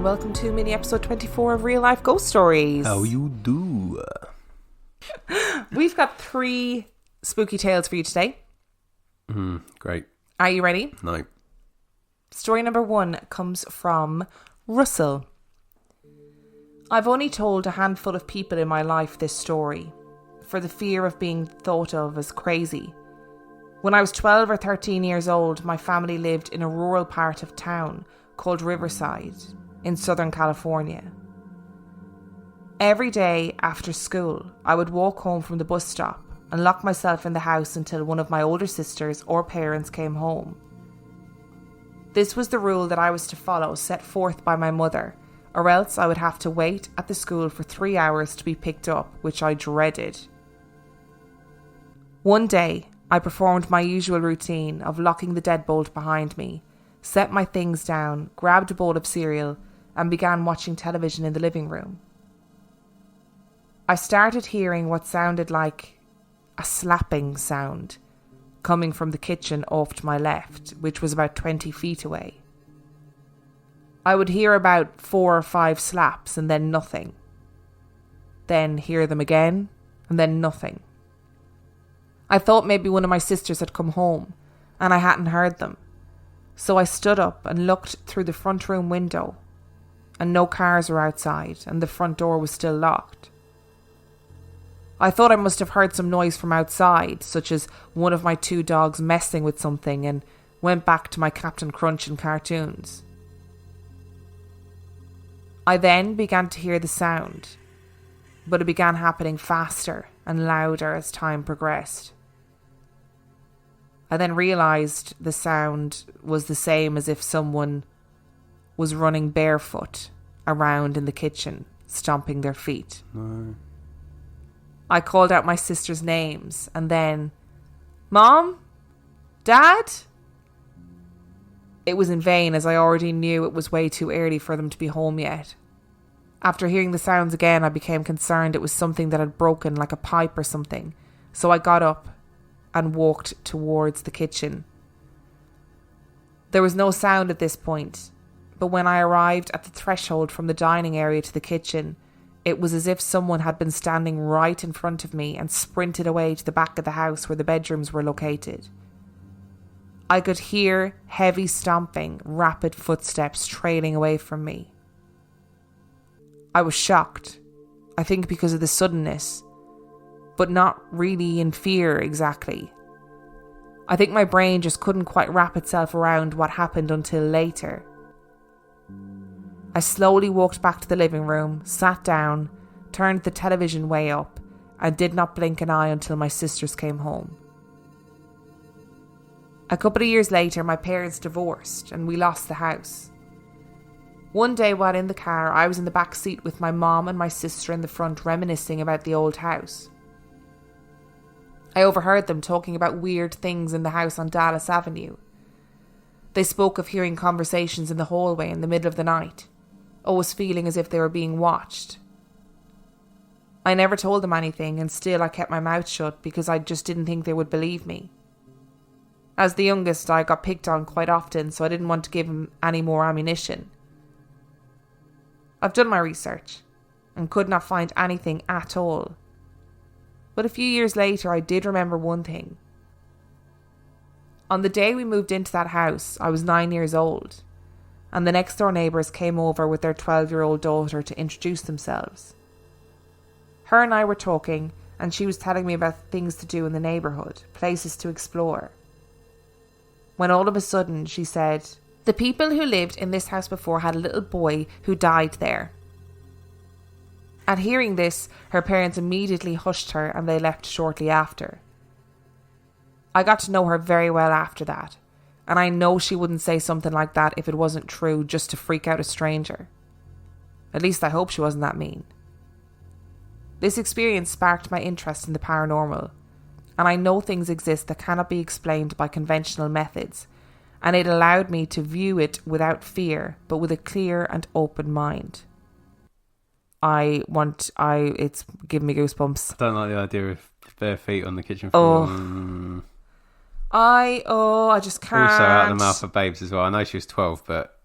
and welcome to mini episode 24 of Real Life Ghost Stories. How you do? We've got 3 spooky tales for you today. Great. Are you ready? No. Story number 1 comes from Russell. I've only told a handful of people in my life this story, for the fear of being thought of as crazy. When I was 12 or 13 years old, my family lived in a rural part of town called Riverside in Southern California. Every day after school, I would walk home from the bus stop and lock myself in the house until one of my older sisters or parents came home. This was the rule that I was to follow, set forth by my mother, or else I would have to wait at the school for 3 hours to be picked up, which I dreaded. One day, I performed my usual routine of locking the deadbolt behind me, set my things down, grabbed a bowl of cereal, and began watching television in the living room. I started hearing what sounded like a slapping sound coming from the kitchen off to my left, which was about 20 feet away. I would hear about 4 or 5 slaps and then nothing. Then hear them again and then nothing. I thought maybe one of my sisters had come home and I hadn't heard them. So I stood up and looked through the front room window, and no cars were outside and the front door was still locked. I thought I must have heard some noise from outside, such as one of my 2 dogs messing with something, and went back to my Captain Crunch and cartoons. I then began to hear the sound, but it began happening faster and louder as time progressed. I then realised the sound was the same as if someone was running barefoot around in the kitchen, stomping their feet. No. I called out my sister's names and then, "Mom? Dad?" It was in vain, as I already knew it was way too early for them to be home yet. After hearing the sounds again, I became concerned it was something that had broken, like a pipe or something, so I got up and walked towards the kitchen. There was no sound at this point, but when I arrived at the threshold from the dining area to the kitchen, it was as if someone had been standing right in front of me and sprinted away to the back of the house where the bedrooms were located. I could hear heavy stomping, rapid footsteps trailing away from me. I was shocked, I think because of the suddenness, but not really in fear exactly. I think my brain just couldn't quite wrap itself around what happened until later. I slowly walked back to the living room, sat down, turned the television way up, and did not blink an eye until my sisters came home. A couple of years later, my parents divorced and we lost the house. One day while in the car, I was in the back seat with my mom and my sister in the front reminiscing about the old house. I overheard them talking about weird things in the house on Dallas Avenue. They spoke of hearing conversations in the hallway in the middle of the night, always feeling as if they were being watched. I never told them anything, and still I kept my mouth shut because I just didn't think they would believe me. As the youngest, I got picked on quite often, so I didn't want to give them any more ammunition. I've done my research and could not find anything at all. But a few years later, I did remember one thing. On the day we moved into that house, I was 9 years old, and the next door neighbours came over with their 12-year-old daughter to introduce themselves. Her and I were talking, and she was telling me about things to do in the neighbourhood, places to explore. When all of a sudden she said, "The people who lived in this house before had a little boy who died there." At hearing this, her parents immediately hushed her and they left shortly after. I got to know her very well after that, and I know she wouldn't say something like that if it wasn't true just to freak out a stranger. At least I hope she wasn't that mean. This experience sparked my interest in the paranormal, and I know things exist that cannot be explained by conventional methods, and it allowed me to view it without fear, but with a clear and open mind. It's giving me goosebumps. I don't like the idea of bare feet on the kitchen floor. I just can't. Also out of the mouth of babes as well. I know she was 12, but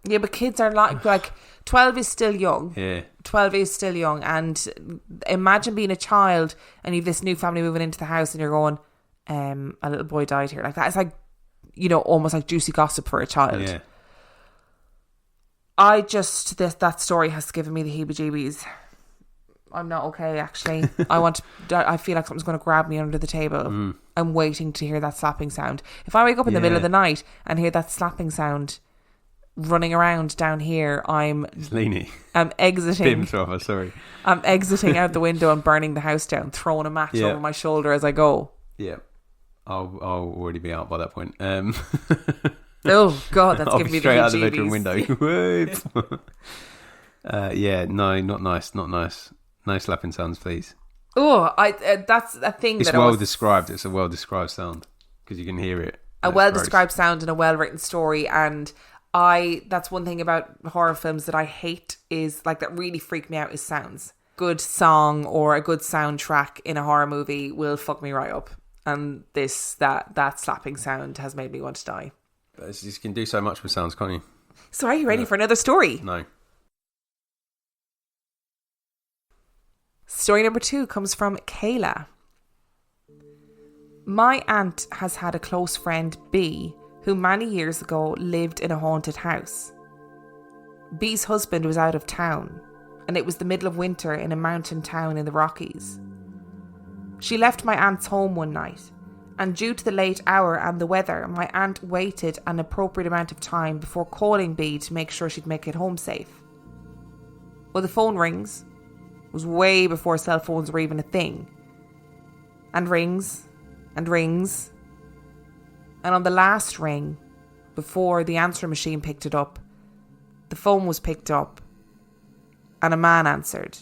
Yeah, but kids are like 12 is still young. Yeah. 12 is still young. And imagine being a child and you've this new family moving into the house and you're going, a little boy died here. Like that is like, you know, almost like juicy gossip for a child. Yeah. That story has given me the heebie-jeebies. I'm not okay, actually. I feel like something's going to grab me under the table. I'm waiting to hear that slapping sound. If I wake up in the middle of the night and hear that slapping sound running around down here, It's Leany. I'm exiting. Bimsroffer, sorry. I'm exiting out the window and burning the house down, throwing a match over my shoulder as I go. Yeah. I'll already be out by that point. Oh, God, that's giving me the straight out the heebie-jeebies. bedroom window. Yeah, no, not nice, not nice. No slapping sounds, please. Oh, that's a thing it's that well described. It's a well described sound because you can hear it. A well described sound and a well written story. And that's one thing about horror films that I hate is like that really freak me out is sounds. Good song or a good soundtrack in a horror movie will fuck me right up. And that slapping sound has made me want to die. But you can do so much with sounds, can't you? So are you ready for another story? No. Story number 2 comes from Kayla. My aunt has had a close friend, B, who many years ago lived in a haunted house. B's husband was out of town, and it was the middle of winter in a mountain town in the Rockies. She left my aunt's home one night, and due to the late hour and the weather, my aunt waited an appropriate amount of time before calling B to make sure she'd make it home safe. Well, the phone rings. It was way before cell phones were even a thing. And rings, and rings. And on the last ring, before the answering machine picked it up, the phone was picked up, and a man answered.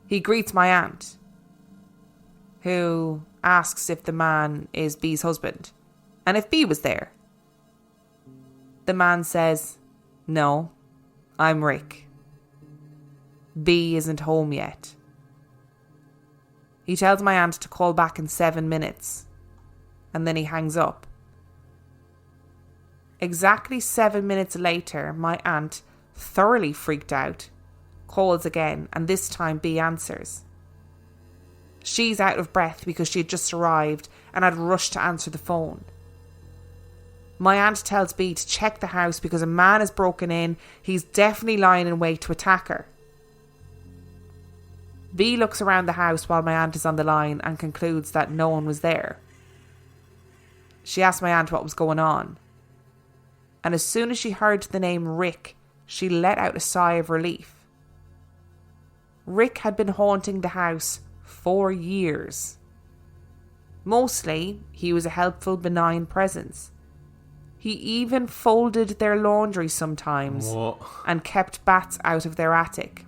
He greets my aunt, who asks if the man is B's husband, and if B was there. The man says, "No, I'm Rick. B isn't home yet." He tells my aunt to call back in 7 minutes, and then he hangs up. Exactly 7 minutes later, my aunt, thoroughly freaked out, calls again, and this time B answers. She's out of breath because she had just arrived and had rushed to answer the phone. My aunt tells B to check the house because a man has broken in. He's definitely lying in wait to attack her. B looks around the house while my aunt is on the line and concludes that no one was there. She asks my aunt what was going on. And as soon as she heard the name Rick, she let out a sigh of relief. Rick had been haunting the house for years. Mostly, he was a helpful, benign presence. He even folded their laundry sometimes and kept bats out of their attic.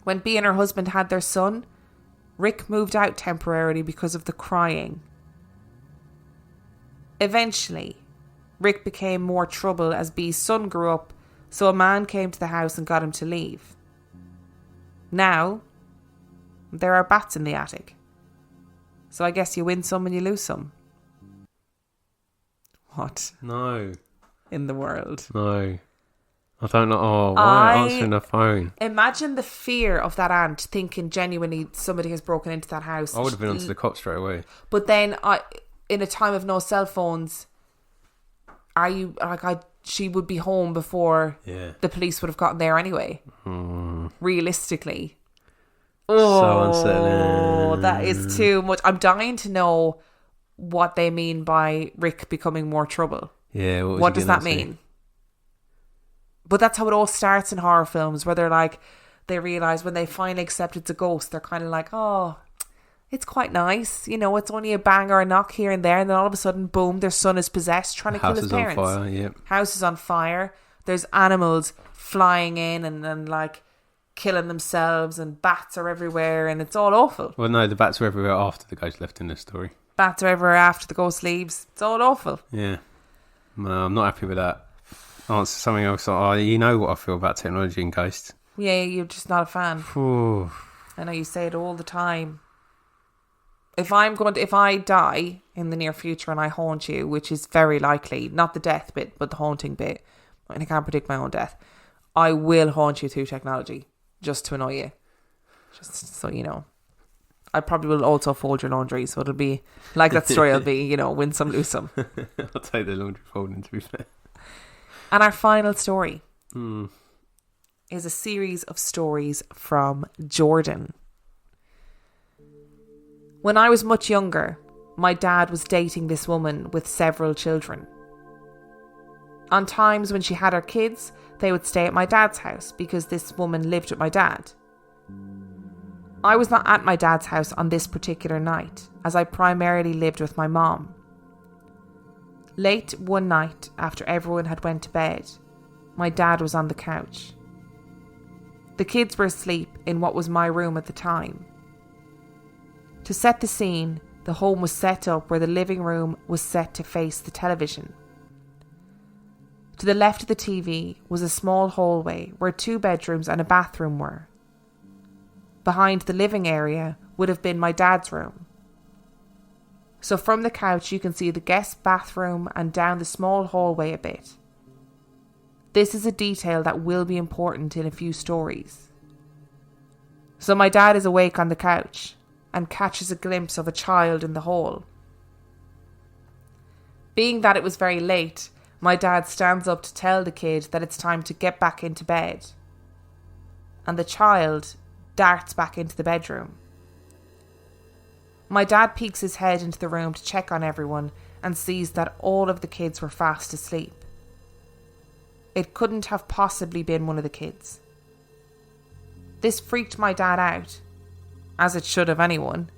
When B and her husband had their son, Rick moved out temporarily because of the crying. Eventually, Rick became more trouble as B's son grew up, so a man came to the house and got him to leave. Now, there are bats in the attic. So I guess you win some and you lose some. What? No. In the world? No. I don't know. Oh, why answering the phone? Imagine the fear of that aunt thinking genuinely somebody has broken into that house. I would have been onto the cops straight away. But then, in a time of no cell phones, she would be home before the police would have gotten there anyway. Realistically. So unsettling. That is too much. I'm dying to know what they mean by Rick becoming more trouble. Yeah, what does that mean? But that's how it all starts in horror films, where they're like, they realise when they finally accept it's a ghost, they're kind of like, oh, it's quite nice. You know, it's only a bang or a knock here and there. And then all of a sudden, boom, their son is possessed, trying to kill his parents. House is on fire, yep. House is on fire. There's animals flying in and like killing themselves, and bats are everywhere, and it's all awful. Well, no, the bats were everywhere after the ghost left in this story. Bats are everywhere after the ghost leaves. It's all awful. Yeah. No, I'm not happy with that. Answer something else. Oh, you know what I feel about technology and ghosts. Yeah, you're just not a fan. Ooh. I know you say it all the time. if I die in the near future and I haunt you, which is very likely, not the death bit, but the haunting bit, and I can't predict my own death, I will haunt you through technology just to annoy you. Just so you know. I probably will also fold your laundry, so it'll be like that story will be, win some, lose some. I'll take the laundry folding, to be fair. And our final story is a series of stories from Jordan. When I was much younger, my dad was dating this woman with several children. On times when she had her kids, they would stay at my dad's house because this woman lived with my dad. I was not at my dad's house on this particular night, as I primarily lived with my mom. Late one night, after everyone had went to bed, my dad was on the couch. The kids were asleep in what was my room at the time. To set the scene, the home was set up where the living room was set to face the television. To the left of the TV was a small hallway where 2 bedrooms and a bathroom were. Behind the living area would have been my dad's room. So from the couch you can see the guest bathroom and down the small hallway a bit. This is a detail that will be important in a few stories. So my dad is awake on the couch and catches a glimpse of a child in the hall. Being that it was very late, my dad stands up to tell the kid that it's time to get back into bed. And the child darts back into the bedroom. My dad peeks his head into the room to check on everyone and sees that all of the kids were fast asleep. It couldn't have possibly been one of the kids. This freaked my dad out, as it should have anyone.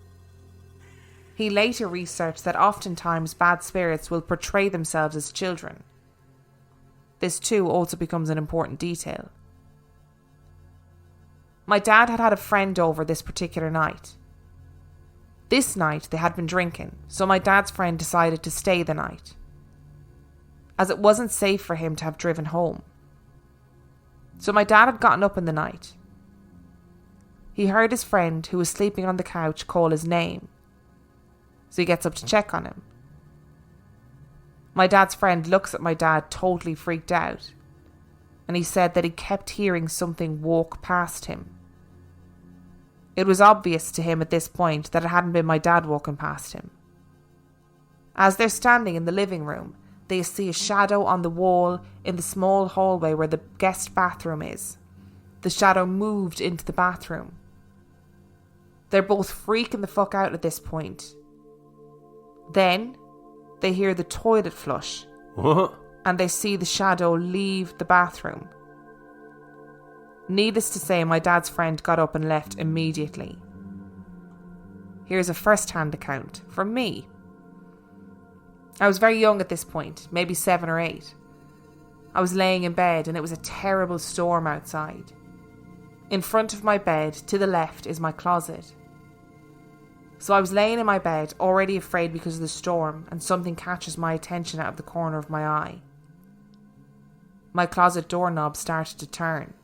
He later researched that oftentimes bad spirits will portray themselves as children. This too also becomes an important detail. My dad had a friend over this particular night. This night they had been drinking, so my dad's friend decided to stay the night, as it wasn't safe for him to have driven home. So my dad had gotten up in the night. He heard his friend, who was sleeping on the couch, call his name. So he gets up to check on him. My dad's friend looks at my dad totally freaked out, and he said that he kept hearing something walk past him. It was obvious to him at this point that it hadn't been my dad walking past him. As they're standing in the living room, they see a shadow on the wall in the small hallway where the guest bathroom is. The shadow moved into the bathroom. They're both freaking the fuck out at this point. Then they hear the toilet flush. What? And they see the shadow leave the bathroom. Needless to say, my dad's friend got up and left immediately. Here's a first-hand account from me. I was very young at this point, maybe 7 or 8. I was laying in bed and it was a terrible storm outside. In front of my bed, to the left, is my closet. So I was laying in my bed, already afraid because of the storm, and something catches my attention out of the corner of my eye. My closet doorknob started to turn.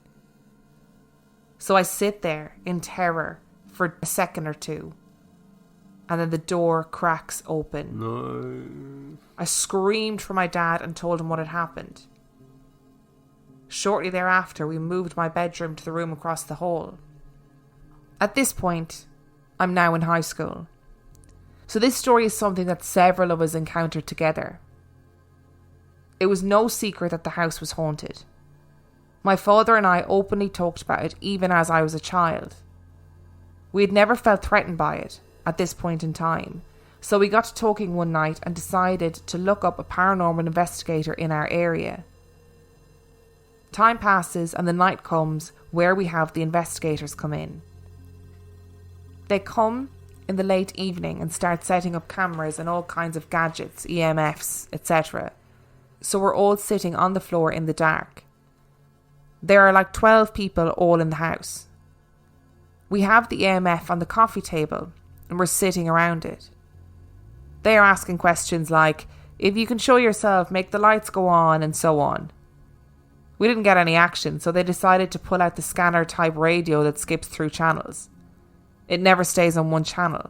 So I sit there in terror for a second or two, and then the door cracks open. No. I screamed for my dad and told him what had happened. Shortly thereafter, we moved my bedroom to the room across the hall. At this point, I'm now in high school. So this story is something that several of us encountered together. It was no secret that the house was haunted. My father and I openly talked about it even as I was a child. We had never felt threatened by it at this point in time, so we got to talking one night and decided to look up a paranormal investigator in our area. Time passes and the night comes where we have the investigators come in. They come in the late evening and start setting up cameras and all kinds of gadgets, EMFs, etc. So we're all sitting on the floor in the dark. There are like 12 people all in the house. We have the EMF on the coffee table and we're sitting around it. They are asking questions like, if you can show yourself, make the lights go on, and so on. We didn't get any action, so they decided to pull out the scanner type radio that skips through channels. It never stays on one channel.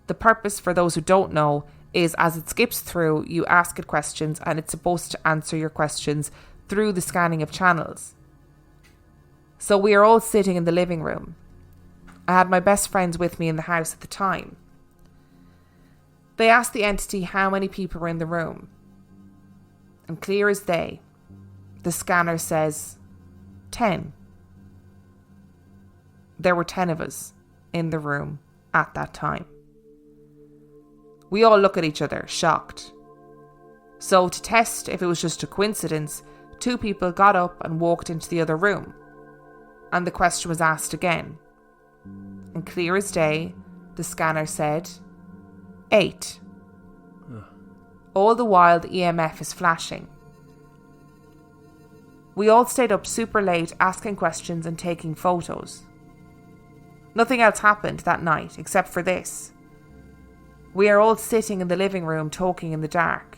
The purpose, for those who don't know, is as it skips through, you ask it questions and it's supposed to answer your questions through the scanning of channels. So we are all sitting in the living room. I had my best friends with me in the house at the time. They asked the entity how many people were in the room. And clear as day, the scanner says 10. There were 10 of us in the room at that time. We all look at each other, shocked. So to test if it was just a coincidence, 2 people got up and walked into the other room. And the question was asked again. And clear as day, the scanner said 8. All the while the EMF is flashing. We all stayed up super late asking questions and taking photos. Nothing else happened that night except for this. We are all sitting in the living room talking in the dark.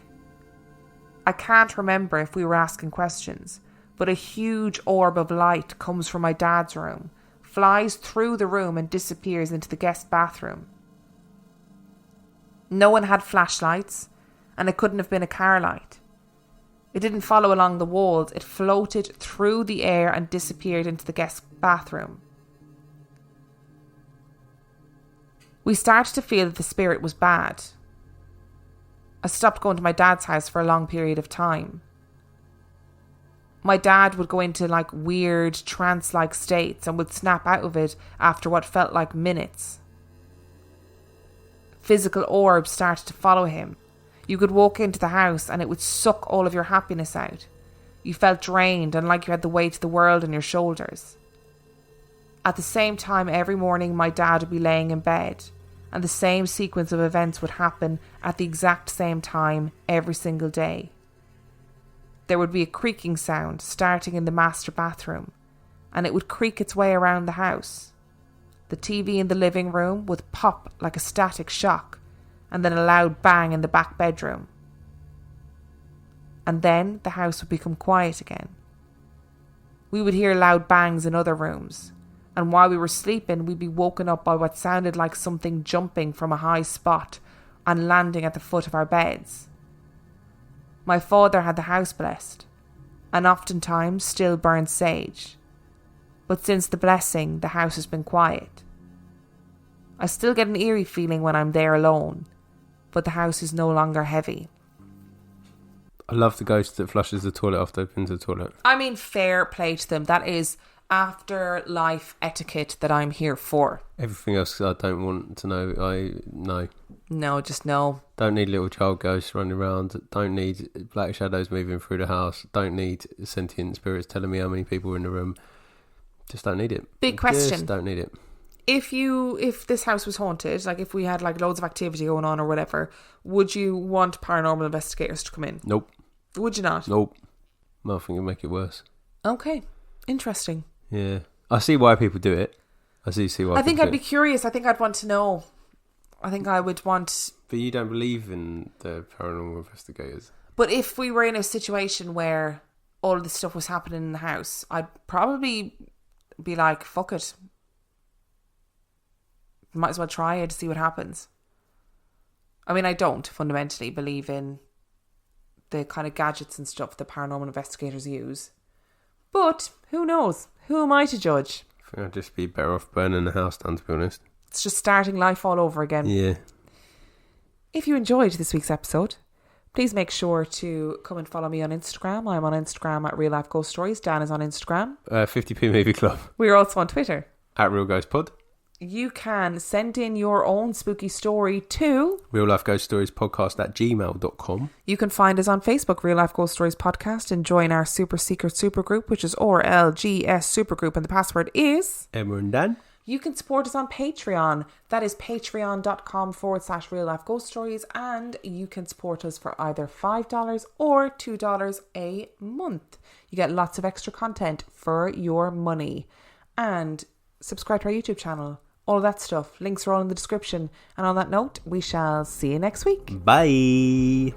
I can't remember if we were asking questions, but a huge orb of light comes from my dad's room, flies through the room and disappears into the guest bathroom. No one had flashlights, and it couldn't have been a car light. It didn't follow along the walls, it floated through the air and disappeared into the guest bathroom. We started to feel that the spirit was bad. I stopped going to my dad's house for a long period of time. My dad would go into weird trance-like states and would snap out of it after what felt like minutes. Physical orbs started to follow him. You could walk into the house and it would suck all of your happiness out. You felt drained and like you had the weight of the world on your shoulders. At the same time, every morning my dad would be laying in bed, and the same sequence of events would happen at the exact same time every single day. There would be a creaking sound starting in the master bathroom, and it would creak its way around the house. The TV in the living room would pop like a static shock, and then a loud bang in the back bedroom. And then the house would become quiet again. We would hear loud bangs in other rooms, and while we were sleeping, we'd be woken up by what sounded like something jumping from a high spot and landing at the foot of our beds. My father had the house blessed, and oftentimes still burned sage. But since the blessing, the house has been quiet. I still get an eerie feeling when I'm there alone, but the house is no longer heavy. I love the ghost that flushes the toilet after it opens the toilet. I mean, fair play to them. That is afterlife etiquette that I'm here for. Everything else I don't want to know. No. No, just no. Don't need little child ghosts running around. Don't need black shadows moving through the house. Don't need sentient spirits telling me how many people are in the room. Just don't need it. Big question. Just don't need it. If this house was haunted, if we had loads of activity going on or whatever, would you want paranormal investigators to come in? Nope. Would you not? Nope. Nothing can make it worse. Okay. Interesting. Yeah. I see why people do it. I see why. I think I'd be curious. I think I'd want to know. I think I would want... But you don't believe in the paranormal investigators? But if we were in a situation where all of this stuff was happening in the house, I'd probably be like, fuck it. Might as well try it to see what happens. I mean, I don't fundamentally believe in the kind of gadgets and stuff that paranormal investigators use. But who knows? Who am I to judge? I think I'd just be better off burning the house down, to be honest. It's just starting life all over again. Yeah. If you enjoyed this week's episode, please make sure to come and follow me on Instagram. I'm on Instagram at Real Life Ghost Stories. Dan is on Instagram. 50p Movie Club. We're also on Twitter. At Real Ghost Pod. You can send in your own spooky story to Real Life Ghost Stories Podcast at gmail.com. You can find us on Facebook, Real Life Ghost Stories Podcast, and join our super secret supergroup, which is RLGS Supergroup, and the password is Emma and Dan. You can support us on Patreon. That is patreon.com/Real Life Ghost Stories, and you can support us for either $5 or $2 a month. You get lots of extra content for your money. And subscribe to our YouTube channel. All of that stuff. Links are all in the description. And on that note, we shall see you next week. Bye.